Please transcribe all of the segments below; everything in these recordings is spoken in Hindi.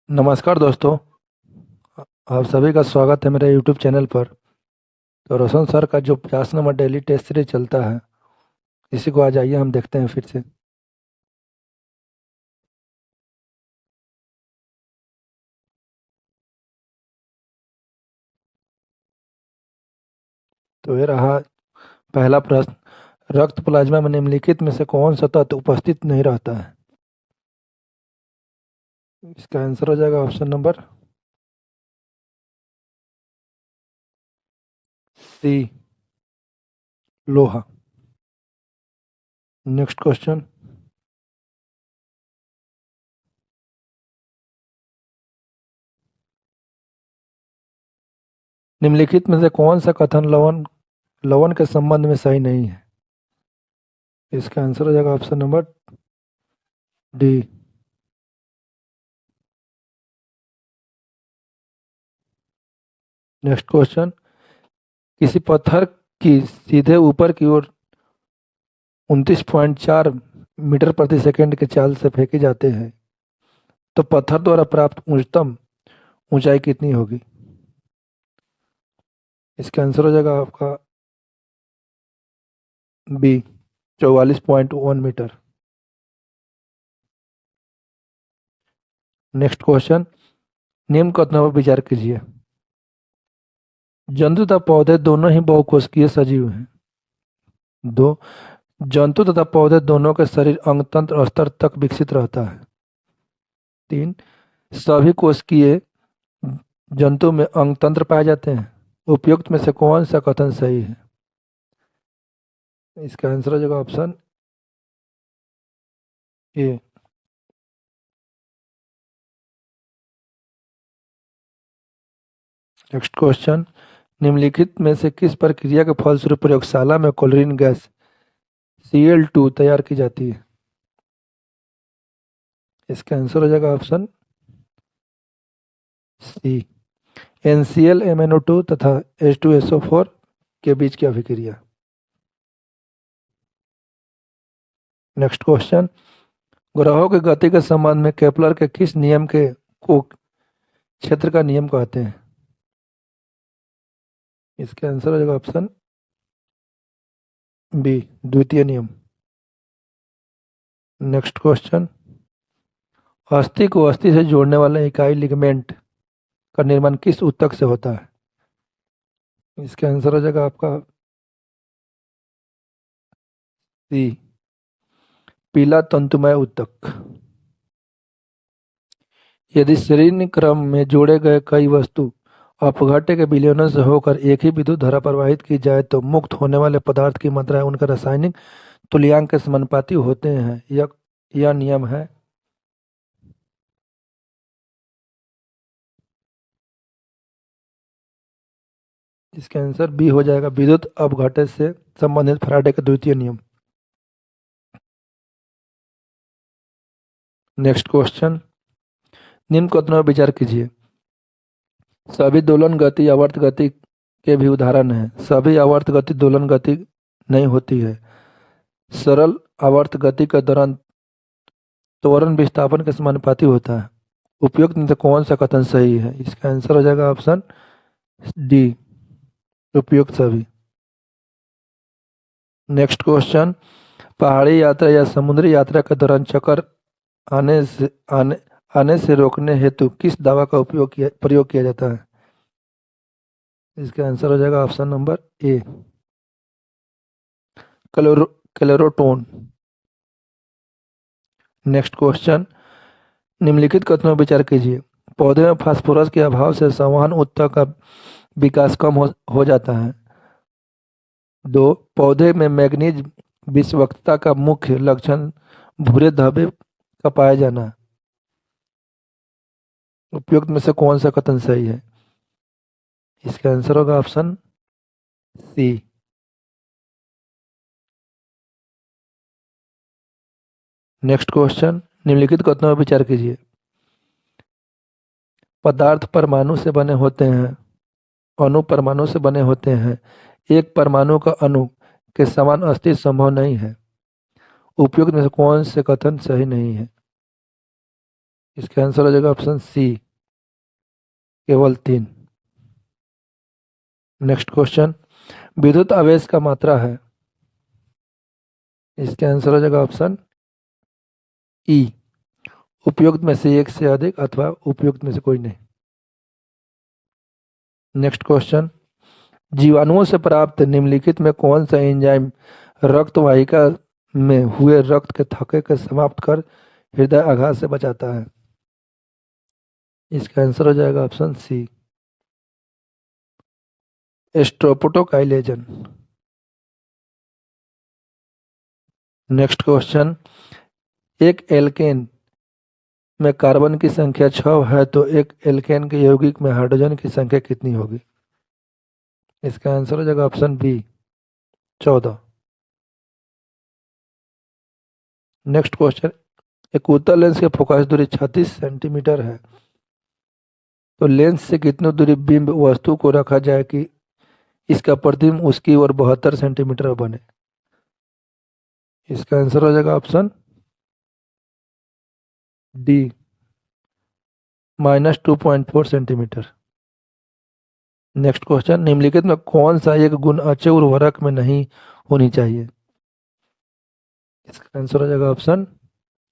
नमस्कार दोस्तों। आप सभी का स्वागत है मेरे YouTube चैनल पर। तो रोशन सर का जो 50 नंबर डेली टेस्ट सीरीज चलता है, इसी को आज आइए हम देखते हैं फिर से। तो ये रहा पहला प्रश्न। रक्त प्लाज्मा में निम्नलिखित में से कौन सा तत्व उपस्थित नहीं रहता है? इसका आंसर हो जाएगा ऑप्शन नंबर सी, लोहा। Next question. निम्नलिखित में से कौन सा कथन लवण लवण के संबंध में सही नहीं है? इसका आंसर हो जाएगा option number D. Next question. किसी पत्थर की सीधे ऊपर की ओर 29.4 मीटर प्रति सेकंड के चाल से फेंके जाते हैं तो पत्थर द्वारा प्राप्त उच्चतम ऊंचाई कितनी होगी? इसका आंसर हो जाएगा आपका बी, 44.1 मीटर। Next question. निम्न कथनों पर विचार कीजिए। जंतु तथा पौधे दोनों ही बहुकोशिकीय सजीव हैं। दो, जंतु तथा पौधे दोनों के शरीर अंगतंत्र स्तर तक विकसित रहता है। तीन, सभी कोशिकीय जंतु में अंगतंत्र पाए जाते हैं। उपयुक्त में से कौन सा कथन सही है? इसका आंसर हो जाएगा ऑप्शन ए। Next question. निम्नलिखित में से किस प्रक्रिया के फलस्वरूप प्रयोगशाला में क्लोरीन गैस Cl2 तैयार की जाती है? इसका आंसर हो जाएगा ऑप्शन सी, NCl MnO2 तथा H2SO4 के बीच की अभिक्रिया। Next question. ग्रहों की गति के संबंध में केपलर के किस नियम के को क्षेत्र का नियम कहते हैं? इसका आंसर हो जाएगा ऑप्शन बी, द्वितीय नियम। Next question. अस्थि को अस्थि से जोड़ने वाले इकाई लिगामेंट का निर्माण किस ऊतक से होता है? इसका आंसर हो जाएगा आपका सी, पीला तंतुमय ऊतक। यदि श्रेणी क्रम में जोड़े गए कई वस्तु अपघट्य के विलयन से होकर एक ही विद्युत धारा प्रवाहित की जाए तो मुक्त होने वाले पदार्थ की मात्रा उनके रासायनिक तुल्यांक के समानुपाती होते हैं। यह नियम है। इसका आंसर बी हो जाएगा, विद्युत अपघट्य से संबंधित फैराडे का द्वितीय नियम। Next question. निम्न कथनों पर विचार कीजिए। सभी दोलन गति आवर्त गति के भी उदाहरण हैं। सभी आवर्त गति दोलन गति नहीं होती है। सरल आवर्त गति के दौरान त्वरण विस्थापन के समानुपाती होता है। उपयुक्त में से कौन सा कथन सही है? इसका आंसर हो जाएगा ऑप्शन डी, उपयुक्त सभी। Next question. पहाड़ी यात्रा या समुद्री यात्रा के दौरान चक्कर आने से रोकने हेतु किस दवा का प्रयोग किया जाता है? इसका आंसर हो जाएगा option number A, chloretone. Next question. निम्नलिखित कथनों पर विचार कीजिए। पौधे में फास्फोरस के अभाव से संवहन ऊतक का विकास कम हो जाता है। दो, पौधे में मैग्नीज विषवक्तता का मुख्य लक्षण भूरे धब्बे का पाया जाना। उपयुक्त में से कौन सा कथन सही है? इसका आंसर होगा ऑप्शन सी। Next question. निम्नलिखित कथनों पर विचार कीजिए। पदार्थ परमाणु से बने होते हैं, अणु परमाणु से बने होते हैं। एक परमाणु का अणु के समान अस्तित्व संभव नहीं है। उपयुक्त में से कौन से कथन सही नहीं है? इसका आंसर हो जाएगा ऑप्शन सी, केवल 3। नेक्स्ट क्वेश्चन, विद्युत आवेश का मात्रा है। इसका आंसर हो जाएगा ऑप्शन ई, उपयुक्त में से एक से अधिक अथवा उपयुक्त में से कोई नहीं। नेक्स्ट क्वेश्चन, जीवाणुओं से प्राप्त निम्नलिखित में कौन सा एंजाइम रक्त वाहिका में हुए रक्त के थक्के को समाप्त कर हृदय आघात से बचाता है। इसका आंसर हो जाएगा ऑप्शन सी, स्ट्रोप्टोकाइलेजन। नेक्स्ट क्वेश्चन, एक एल्केन में कार्बन की संख्या 6 है तो एक एल्केन के यौगिक में हाइड्रोजन की संख्या कितनी होगी। इसका आंसर हो जाएगा ऑप्शन बी, 14। नेक्स्ट क्वेश्चन, एक उत्तल लेंस की फोकस दूरी 36 सेंटीमीटर है तो लेंस से कितनी दूरी बिंब वस्तु को रखा जाए कि इसका प्रतिबिंब उसकी ओर 72 सेंटीमीटर बने। इसका आंसर हो जाएगा option D, -2.4 centimetre. Next question, निम्नलिखित में कौन सा एक गुण अचल उर्वरक में नहीं होनी चाहिए। इसका आंसर हो जाएगा ऑप्शन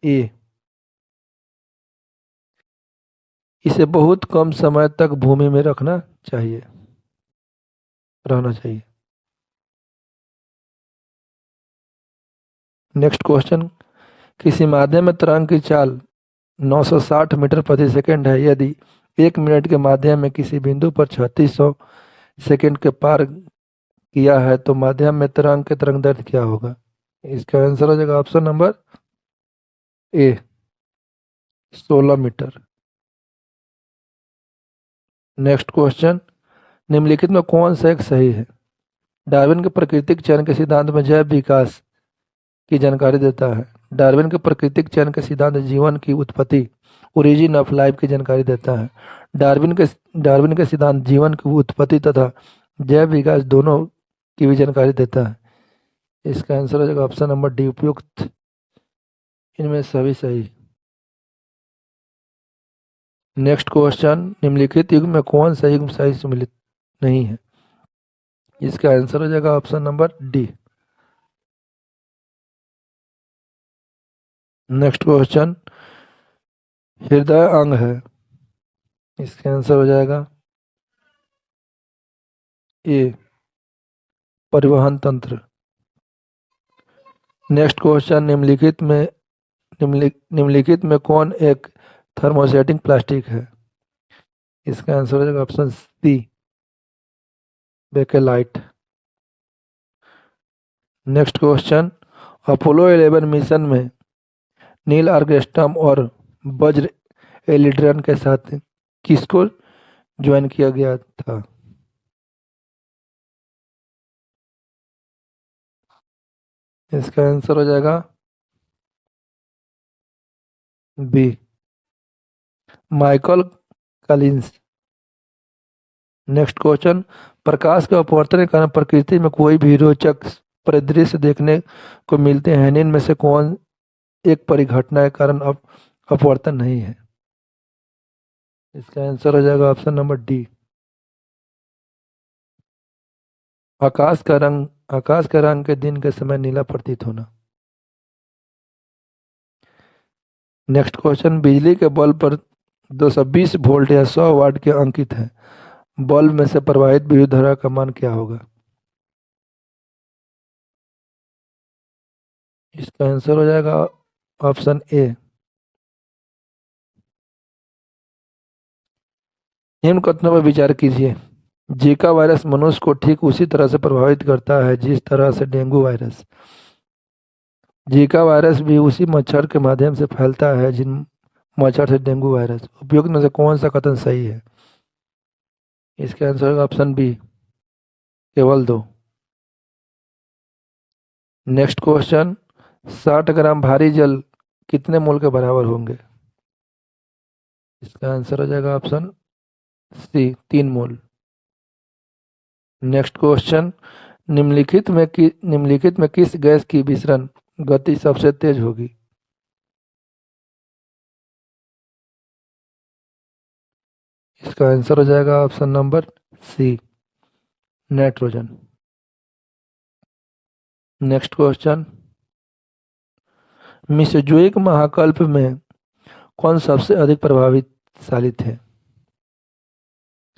ए, इसे बहुत कम समय तक भूमि में रहना चाहिए। नेक्स्ट क्वेश्चन, किसी माध्यम में तरंग की चाल 960 मीटर प्रति सेकंड है, यदि 1 मिनट के माध्यम में किसी बिंदु पर 3600 सेकंड के पार किया है तो माध्यम में तरंग के तरंग दैर्ध्य क्या होगा। इसका आंसर हो जाएगा option number A, 16 metre. Next question, निम्नलिखित में कौन सा एक सही है। डार्विन के प्राकृतिक चयन के सिद्धांत में जैव विकास की जानकारी देता है। डार्विन के प्राकृतिक चयन के सिद्धांत जीवन की उत्पत्ति, ओरिजिन ऑफ लाइफ की जानकारी देता है। डार्विन के सिद्धांत जीवन की उत्पत्ति तथा जैव विकास दोनों की भी जानकारी देता है। इसका आंसर हो जाएगा ऑप्शन नंबर डी, उपयुक्त। इनमें सभी सही। नेक्स्ट क्वेश्चन, निम्नलिखित युग्म में कौन सा युग्म सही सम्मिलित नहीं है। इसका आंसर हो जाएगा option number D. Next question, हृदय अंग है। इसका आंसर हो जाएगा ए, परिवहन तंत्र। नेक्स्ट क्वेश्चन, निम्नलिखित में कौन एक थर्मोस्टेटिक प्लास्टिक है। इसका आंसर हो जाएगा option C, bakelite. Next question, Apollo 11 mission में नील आर्मस्ट्रांग और बज एल्ड्रिन के साथ किसको ज्वाइन किया गया था। इसका आंसर हो जाएगा B, Michael Collins. Next question, प्रकाश के अपवर्तन के कारण प्रकृति में कोई भी रोचक परिदृश्य देखने को मिलते हैं, इनमें से कौन एक परिघटना के कारण अपवर्तन नहीं है। इसका आंसर हो जाएगा ऑप्शन नंबर डी, आकाश का रंग के दिन के समय नीला प्रतीत होना। नेक्स्ट क्वेश्चन, बिजली के बल्ब पर 220 वोल्ट या 100 वाट के अंकित है, बल्ब में से प्रवाहित विद्युत धारा का मान क्या होगा। इसका आंसर हो जाएगा ऑप्शन ए, निम्न कथनों पर विचार कीजिए। जीका वायरस मनुष्य को ठीक उसी तरह से प्रभावित करता है जिस तरह से डेंगू वायरस। जीका वायरस भी उसी मच्छर के माध्यम से फैलता है जिन मच्छर से डेंगू वायरस। उपयुक्त में से कौन सा कथन सही है। इसका आंसर होगा ऑप्शन बी, केवल 2। नेक्स्ट क्वेश्चन, 60 ग्राम भारी जल कितने मोल के बराबर होंगे। इसका आंसर हो जाएगा ऑप्शन सी, 3 मोल। नेक्स्ट क्वेश्चन, निम्नलिखित में किस गैस की विसरण गति सबसे तेज होगी। इसका आंसर हो जाएगा option number C, nitrogen. Next question, Mesozoic महाकल्प में कौन सबसे अधिक प्रभावशाली थे?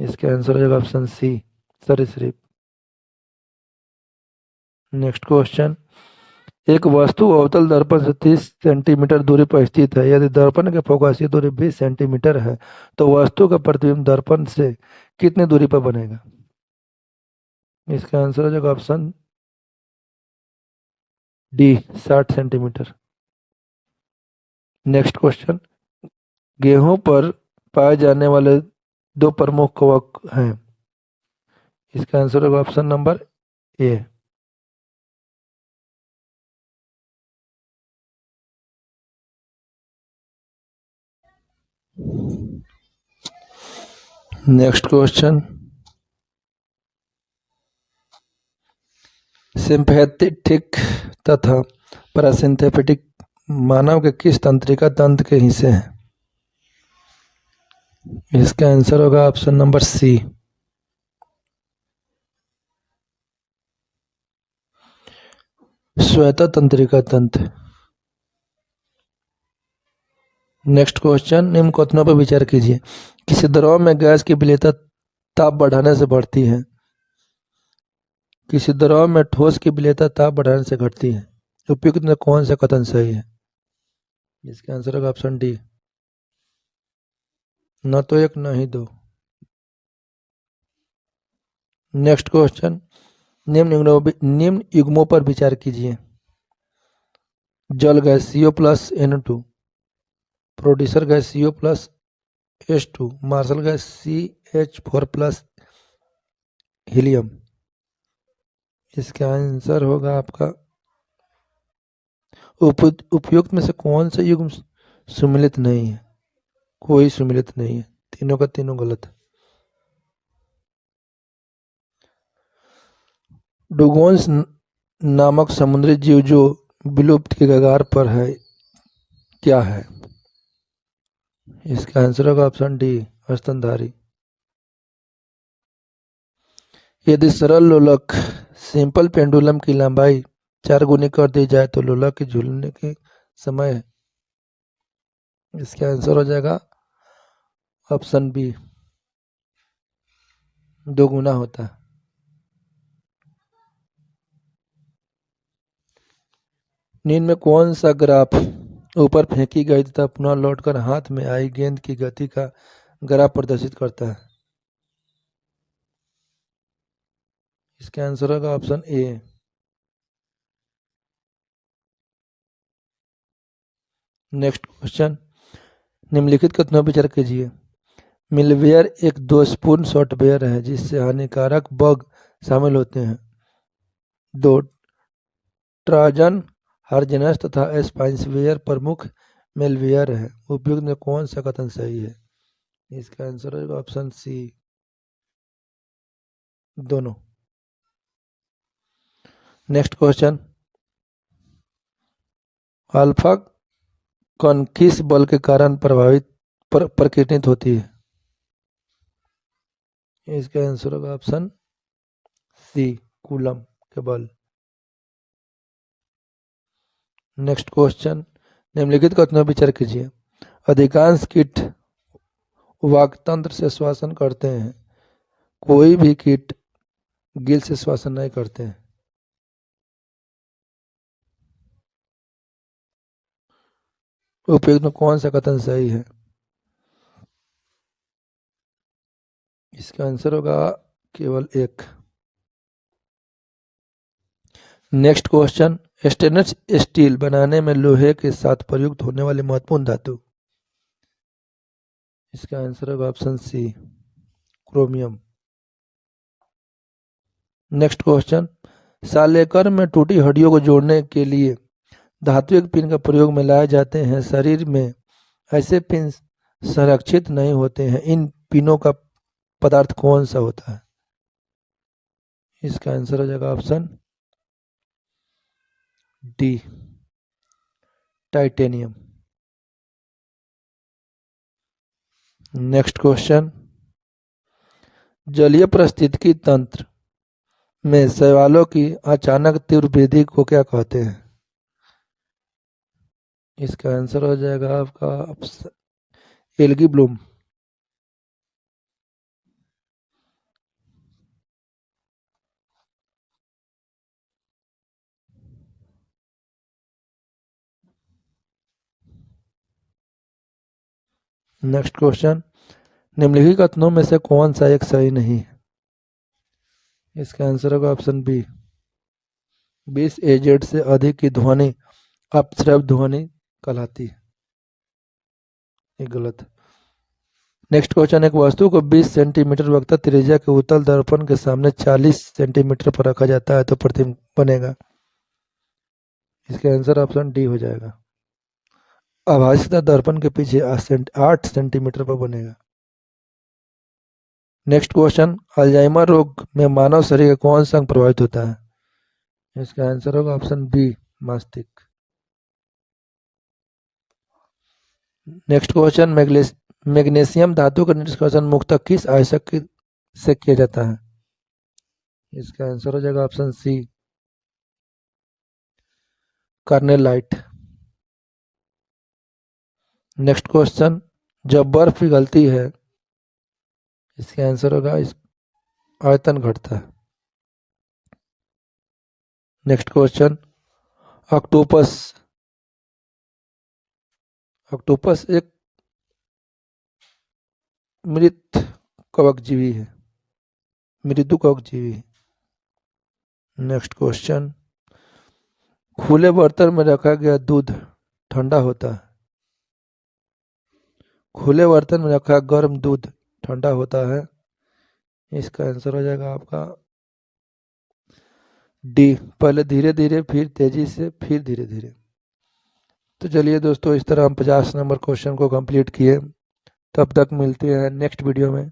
इसका आंसर हो जाएगा ऑप्शन सी, सरीसृप। नेक्स्ट क्वेश्चन, एक वस्तु अवतल दर्पण से 30 सेंटीमीटर दूरी पर स्थित है। यदि दर्पण के फोकसीय दूरी 20 सेंटीमीटर है तो वस्तु का प्रतिबिंब दर्पण से कितनी दूरी पर बनेगा? इसका आंसर हो जाएगा option D, 60 centimetre. Next question, गेहूं पर पाए जाने वाले दो प्रमुख कवक हैं। इसका आंसर होगा ऑप्शन नंबर ए। नेक्स्ट क्वेश्चन, सिंपैथेटिक तथा पैरासिम्पैथेटिक मानव के किस तंत्रिका तंत्र के हिस्से हैं? इसका आंसर होगा ऑप्शन नंबर सी, श्वेत तंत्रिका तंत्र। नेक्स्ट क्वेश्चन, निम्न कथनों पर विचार कीजिए। किसी द्रव में गैस की विलेयता ताप बढ़ाने से बढ़ती है, किसी द्रव में ठोस की विलेयता ताप बढ़ाने से घटती है। उपयुक्त में कौन सा कथन सही है? इसका आंसर होगा ऑप्शन डी, न तो एक न ही दो। नेक्स्ट क्वेश्चन, निम्न युग्मों पर विचार कीजिए। जल gas CO plus N2, producer gas CO plus H2, marsh gas CH4 plus helium. इसका आंसर होगा आपका उपयुक्त में से कौन सा युग्म सुमिलित नहीं है? कोई सुमिलित नहीं है, तीनों का तीनों गलत है। डुगोन्स नामक समुद्री जीव जो विलुप्त के कगार पर है, क्या है? इसका आंसर होगा ऑप्शन डी, स्तनधारी। यदि सरल लोलक सिंपल पेंडुलम की लंबाई 4 गुनी कर दी जाए तो लोलक के झूलने के समय इसका आंसर हो जाएगा ऑप्शन बी, 2 गुना होता है। नींद में कौन सा ग्राफ ऊपर फेंकी गई तथा पुनः लौटकर हाथ में आई गेंद की गति का ग्राफ प्रदर्शित करता है? इसका आंसर होगा ऑप्शन ए। नेक्स्ट क्वेश्चन, निम्नलिखित कथनों पर विचार कीजिए। मिलवेयर एक दोषपूर्ण सॉफ्टवेयर है जिससे हानिकारक बग शामिल होते हैं। 2, ट्राजन, हार्जनस तथा स्पाइसवेयर प्रमुख मेलवेयर है। उपयुक्त में कौन सा कथन सही है? इसका आंसर होगा ऑप्शन सी, दोनों। नेक्स्ट क्वेश्चन, अल्फा कण किस बल के कारण प्रकीर्णित होती है? इसका आंसर होगा ऑप्शन सी, कूलम के बल। नेक्स्ट क्वेश्चन, निम्नलिखित कथनों पर विचार कीजिए। अधिकांश कीट वाकतंत्र से श्वसन करते हैं, कोई भी कीट गिल से श्वसन नहीं करते हैं। उपयुक्त में कौन सा कथन सही है? इसका आंसर होगा केवल एक। नेक्स्ट क्वेश्चन, स्टेनलेस स्टील बनाने में लोहे के साथ प्रयुक्त होने वाली महत्वपूर्ण धातु। इसका आंसर होगा option C, chromium. Next question, सालेकर में टूटी हड्डियों को जोड़ने के लिए धात्विक पिन का प्रयोग में लाए जाते हैं। शरीर में ऐसे पिन संरक्षित नहीं होते हैं। इन पिनों का पदार्थ कौन सा होता है? इसका आंसर हो जाएगा option D, titanium. Next question, जलीय पारिस्थितिकी तंत्र में शैवालों की अचानक तीव्र वृद्धि को क्या कहते हैं? इसका आंसर हो जाएगा आपका एल्गी ब्लूम। नेक्स्ट क्वेश्चन, निम्नलिखित कथनों में से कौन सा एक सही नहीं है? इसका आंसर होगा ऑप्शन बी, 20 AZ से अधिक की ध्वनि अपश्रव्य ध्वनि कहलाती है। ये गलत है। नेक्स्ट क्वेश्चन, एक वस्तु को 20 सेंटीमीटर वक्रता त्रिज्या के उत्तल दर्पण के सामने 40 सेंटीमीटर पर रखा जाता है तो प्रतिबिंब बनेगा। इसका आंसर ऑप्शन डी हो जाएगा। आभासी दर्पण के पीछे 8 सेंटीमीटर पर बनेगा। नेक्स्ट क्वेश्चन, अल्जाइमर रोग में मानव शरीर का कौन सा अंग प्रभावित होता है? इसका आंसर होगा ऑप्शन बी, मस्तिष्क। नेक्स्ट क्वेश्चन, मैग्नीशियम धातु का निष्कर्षण मुख्यतः किस आयस्क से किया जाता है? इसका आंसर हो जाएगा option C, carnallite. Next question, जब बर्फ पिघलती है, इसका आंसर होगा आयतन घटता है। नेक्स्ट क्वेश्चन, ऑक्टोपस एक मृत कवकजीवी है, मृदु कवकजीवी है। नेक्स्ट क्वेश्चन, खुले बर्तन में रखा गया दूध ठंडा होता है। खुले बर्तन में रखा गर्म दूध ठंडा होता है। इसका आंसर हो जाएगा आपका डी, पहले धीरे धीरे फिर तेजी से फिर धीरे धीरे। तो चलिए दोस्तों, इस तरह हम 50 नंबर क्वेश्चन को कंप्लीट किए। तब तक मिलते हैं नेक्स्ट वीडियो में।